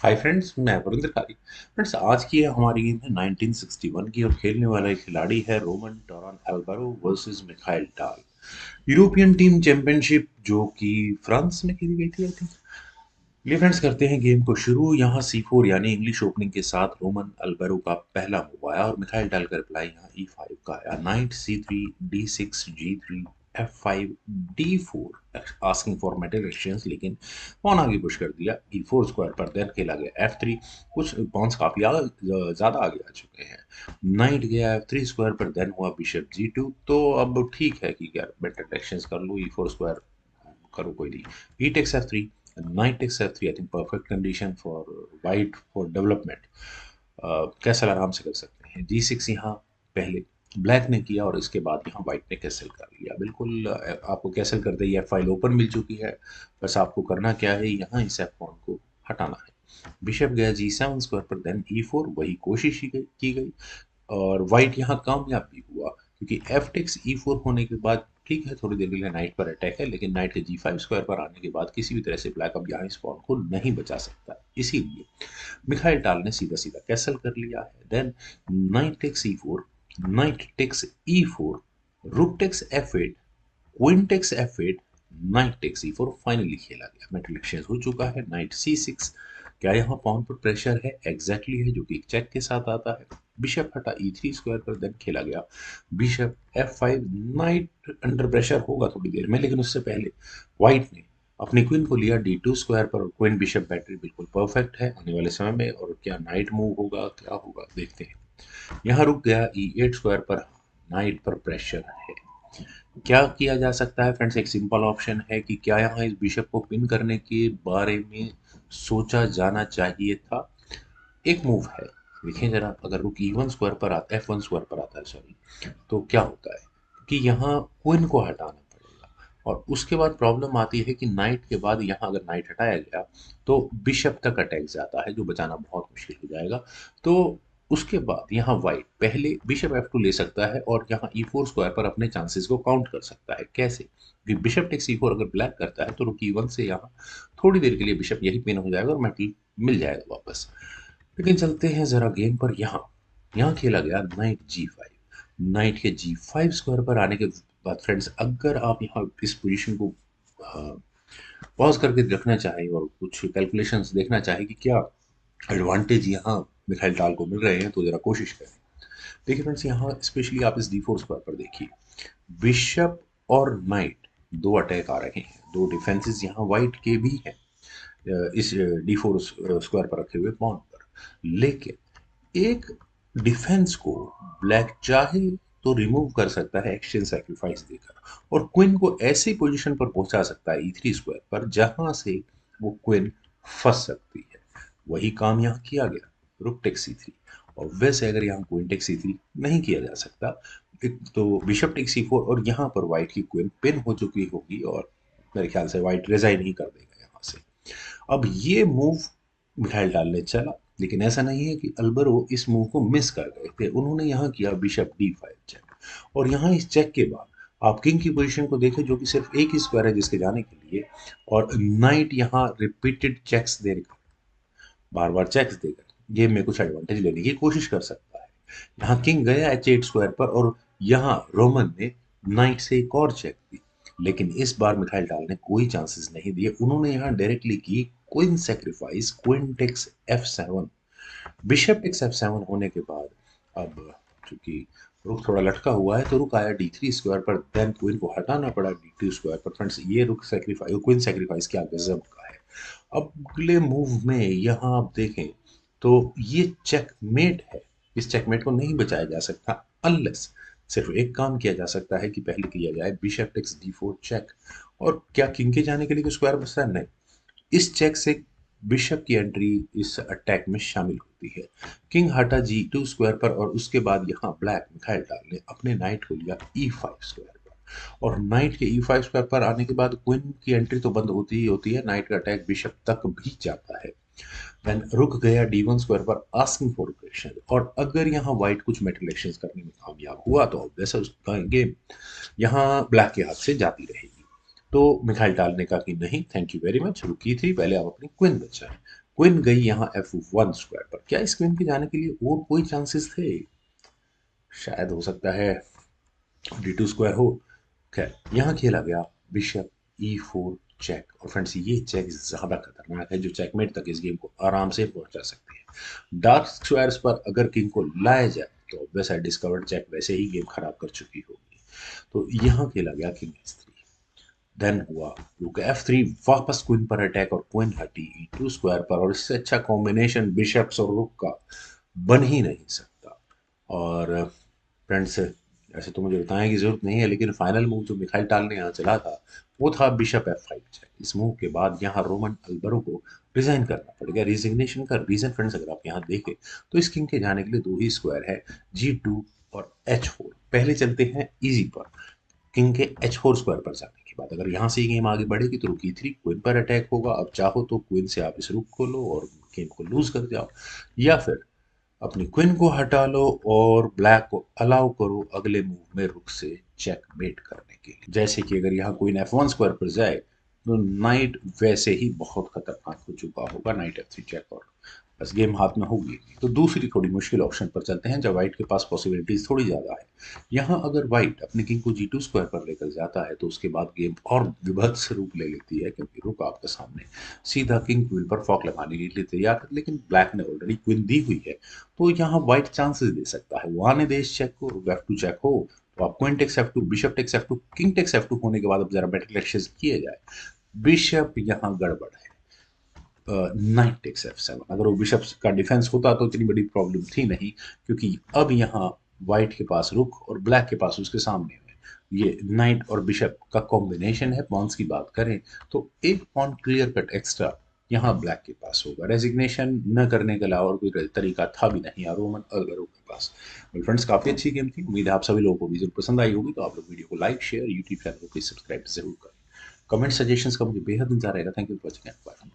Hi friends, मैं वरिंदर कारी। Friends, आज की हमारी गेम है 1961 की और खेलने वाला खिलाड़ी है रोमन टॉरन एल्बारो वर्सेस मिखाइल टाल। यूरोपियन टीम चैंपियनशिप जो कि फ्रांस में खेली गई थी, आई थिंक। लिए फ्रेंड्स, करते हैं गेम को शुरू। यहाँ C4 यानी इंग्लिश ओपनिंग के साथ रोमन अल्बेरो का पहला मूव आया और मिखाइल टाल का रिप्लाई यहाँ E5 का आया। Night C3 D6 G3 F5 D4 asking for metal exchange, लेकिन पॉन आगे पुश कर दिया E4 स्क्वायर पर। देन खेला गया F3। कुछ पॉन्स काफी ज्यादा आगे आ चुके हैं। नाइट गया F3 स्क्वायर पर। देन हुआ बिशप G2। तो अब ठीक है कि यार मेटल एक्सचेंज कर लो, E4 स्क्वायर करो, कोई नहीं। E takes F3, knight takes F3, I think perfect condition for white for development। Castle आराम से कर सकते हैं। G6 यहाँ पहले ब्लैक ने किया और इसके बाद यहाँ व्हाइट ने कैसल कर लिया। बिल्कुल आपको कैसल करते ही F फाइल ओपन मिल चुकी है। बस आपको करना क्या है, यहाँ इस F पॉन को हटाना है। बिशप गया G7 स्क्वायर पर। देन E4, वही कोशिश की गई और व्हाइट यहाँ कामयाब भी हुआ, क्योंकि एफ टेक्स E4 होने के बाद ठीक है, थोड़ी देर के लिए नाइट पर अटैक है, लेकिन नाइट के G5 स्क्वायर पर आने के बाद किसी भी तरह से ब्लैक अब यहाँ इस पॉन को नहीं बचा सकता। इसीलिए मिखाइल टाल ने सीधा सीधा कैसल कर लिया है। Then knight takes E4, knight takes E4, rook takes F8, queen takes F8, knight takes E4 finally खेला गया। मेटल एक्सचेंज हो चुका है। Night C6। क्या यहाँ पॉन पर प्रेशर है? एग्जैक्टली है, जो कि एक चेक के साथ आता है। बिशप हटा E3 स्क्वायर पर। देन खेला गया bishop F5। Night under pressure होगा थोड़ी देर में, लेकिन उससे पहले व्हाइट ने अपनी क्वीन को लिया D2 स्क्वायर पर। और क्वीन बिशप बैटरी बिल्कुल परफेक्ट है आने वाले समय में। और क्या नाइट मूव होगा, क्या होगा, देखते हैं। यहाँ रुक गया E8 स्क्वायर पर। नाइट पर प्रेशर है। क्या किया जा सकता है फ्रेंड्स? एक सिंपल ऑप्शन है कि क्या यहाँ इस बिशप को पिन करने के बारे में सोचा जाना चाहिए था। एक मूव है, देखिए जरा, अगर रुक E1 स्क्वायर पर आता, F1 स्क्वायर पर आता है, सॉरी, तो क्या होता है कि यहाँ क्वीन को हटाना पड़ेगा। और उसके बाद प्रॉब्लम आती है कि नाइट के बाद यहाँ अगर नाइट हटाया गया तो बिशप तक अटैक जाता है, जो बचाना बहुत मुश्किल हो जाएगा। तो उसके बाद यहाँ व्हाइट पहले बिशप F2 ले सकता है और यहाँ E4 स्क्वायर पर अपने चांसेस को काउंट कर सकता है। कैसे? क्योंकि बिशप टेक्स E4 अगर ब्लैक करता है तो रुक E1 से यहाँ थोड़ी देर के लिए बिशप यही पिन हो जाएगा और मेटल मिल जाएगा वापस। लेकिन चलते हैं जरा गेम पर। यहाँ यहाँ खेला गया नाइट G5। नाइट के G5 स्क्वायर पर आने के बाद फ्रेंड्स, अगर आप यहाँ इस पोजीशन को पॉज करके रखना चाहें और कुछ कैलकुलेशंस देखना चाहें कि क्या एडवांटेज यहाँ मिखाइल टाल को मिल रहे हैं, तो जरा कोशिश करें। देखिए फ्रेंड्स, यहाँ स्पेशली आप इस D4 स्क्वायर पर देखिए, बिशप और नाइट दो अटैक आ रहे हैं, दो डिफेंसेस यहाँ व्हाइट के भी हैं इस D4 स्क्वायर पर रखे हुए पॉन पर। लेकिन एक डिफेंस को ब्लैक चाहे तो रिमूव कर सकता है एक्सचेंज सैक्रिफाइस देकर, और क्वीन को ऐसी पोजीशन पर पहुंचा सकता है E3 स्क्वायर पर जहां से वो क्वीन फंस सकती है। वही काम यहाँ किया गया, रुक टेक्स C3। और वैसे अगर यहाँ क्वीन टेक्स C3 नहीं किया जा सकता, एक तो बिशप टेक्स C4, और यहाँ पर व्हाइट की क्वीन पिन हो चुकी होगी और मेरे ख्याल से व्हाइट रिजाइन ही कर देगा यहाँ से। अब ये मूव मिखाइल टाल ने चला, लेकिन ऐसा नहीं है कि अल्बरो इस मूव को मिस कर गए थे। उन्होंने यहाँ किया बिशप D5 चेक। और यहाँ इस चेक के बाद आप किंग की पोजीशन को देखें, जो कि सिर्फ एक ही स्क्वायर है जिसके जाने के लिए, और नाइट यहाँ रिपीटेड चेक्स देकर, बार बार चेक्स देकर गेम में कुछ एडवांटेज लेने की कोशिश कर सकता है। यहाँ किंग गया H8 स्क्वायर पर और यहाँ रोमन ने नाइट से एक और चेक दी, लेकिन इस बार मिखाइल टाल ने कोई चांसेस नहीं दिए। उन्होंने यहाँ डायरेक्टली की queen sacrifice, queen takes F7। Bishop takes F7 होने के बाद अब चूंकि रुक थोड़ा लटका हुआ है तो रुक आया D3 स्क्वायर पर। देन क्वीन को हटाना पड़ा D2 स्क्वायर पर। फ्रेंड्स, ये रुक सेक्रीफाइस, क्वीन सेक्रीफाइस क्या गजब का है। अब अगले मूव में यहाँ आप देखें तो ये चेकमेट है। इस चेकमेट को नहीं बचाया जा सकता अनलेस सिर्फ एक काम किया जा सकता है कि पहले किया जाए बिशप टेक्स D4 चेक। और क्या किंग के जाने के लिए कोई स्क्वायर बचता है? नहीं। इस चेक से बिशप की एंट्री इस अटैक में शामिल होती है। किंग हटा G2 स्क्वायर पर और उसके बाद यहाँ ब्लैक मिखाइल टाल ने अपने नाइट को लिया E5 स्क्वायर पर। और नाइट के E5 स्क्वायर पर आने के बाद क्वीन की एंट्री तो बंद होती ही होती है, नाइट का अटैक बिशप तक भी जाता है। देन रुक गया D1 स्क्वायर पर आस्किंग फॉर क्वेश्चन। और अगर यहाँ व्हाइट कुछ मेटल एक्सचेंज करने में कामयाब हुआ तो ऑब्वियस है उसका गेम यहाँ ब्लैक के हाथ से जाती रहेगी। तो मिखाइल टाल ने कहा कि नहीं, थैंक यू वेरी मच, रुकी थी, पहले आप अपनी क्वीन बचाएं। क्वीन गई यहाँ F1 स्क्वायर पर। क्या इस क्वीन के जाने के लिए और कोई चांसेस थे? शायद हो सकता है D2 स्क्वायर हो। खैर, यहाँ खेला गया बिशप E4 चेक। और फ्रेंड्स, ये चेक ज्यादा खतरनाक है, जो चेकमेट तक इस गेम को आराम से पहुंचा सकते हैं। डार्क स्क्वायर्स पर अगर किंग को लाया जाए तो ऑब्वियस है डिस्कवर्ड चेक वैसे ही गेम खराब कर चुकी होगी। तो यहाँ खेला गया किंग S3। देन हुआ रूक F3, वापस क्वीन पर अटैक और क्वीन हटी E2 स्क्वायर पर। और इससे अच्छा कॉम्बिनेशन बिशप्स और रुक का बन ही नहीं सकता। और फ्रेंड्स, ऐसे तो मुझे बताने की जरूरत नहीं है, लेकिन फाइनल मूव जो मिखाइल टाल ने यहाँ चला था वो था बिशप F5 चेक। इस मूव के बाद यहाँ रोमन अल्बरो को रिजाइन करना पड़ गया। रिजिग्नेशन का रीजन फ्रेंड्स अगर आप यहाँ देखें तो इस किंग के जाने के लिए दो ही स्क्वायर है, G2 और H4। पहले चलते हैं इजी पर। किंग के H4 स्क्वायर पर जाने के बाद अगर यहाँ से गेम आगे बढ़ेगी तो रुक E3, क्वीन पर अटैक होगा। अब चाहो तो क्वीन से आप इस रुक को लो और गेम को लूज कर जाओ, या फिर अपनी क्वीन को हटा लो और ब्लैक को अलाउ करो अगले मूव में रुक से चेकमेट करने के लिए। जैसे कि अगर यहाँ क्वीन F1 स्क्वायर पर जाए तो नाइट वैसे ही बहुत खतरनाक हो चुका होगा, नाइट F3 चेक, और बस गेम हाथ में होगी। तो दूसरी थोड़ी मुश्किल ऑप्शन पर चलते हैं जब व्हाइट के पास पॉसिबिलिटीज थोड़ी ज्यादा है। यहाँ अगर व्हाइट अपने किंग को G2 स्क्वायर पर लेकर जाता है तो उसके बाद गेम और विभत्स रूप ले लेती है, क्योंकि रुक आपके सामने सीधा किंग क्वीन पर फॉक लगाने के लिए तैयार है। लेकिन ब्लैक ने ऑलरेडी क्वीन दी हुई है, तो यहाँ व्हाइट चांसेस दे सकता है। वो आने दे इस चेक को, रुक F2 चेक हो तो आप queen takes F2, bishop takes F2, king takes F2 होने के बाद अब जरा बेटर एक्सेस किए जाए। बिशप यहाँ गड़बड़ है, नाइट टेक्स F7। अगर वो बिशप का डिफेंस होता तो इतनी बड़ी प्रॉब्लम थी नहीं, क्योंकि अब यहाँ व्हाइट के पास रुक और ब्लैक के पास उसके सामने है ये नाइट और बिशप का कॉम्बिनेशन है। पॉन्स की बात करें तो एक पॉन क्लियर कट एक्स्ट्रा यहाँ ब्लैक के पास होगा। रेजिग्नेशन न करने के अलावा और कोई तरीका था भी नहीं रोमन अल्वेरो के पास। फ्रेंड्स, काफी अच्छी गेम थी। उम्मीद है आप सभी लोगों को भी जरूर पसंद आई होगी। तो आप लोग वीडियो को लाइक शेयर, यूट्यूब चैनल को प्लीज सब्सक्राइब जरूर करें। कमेंट सजेशंस का मुझे बेहद इंतजार रहेगा। Thank you for watching.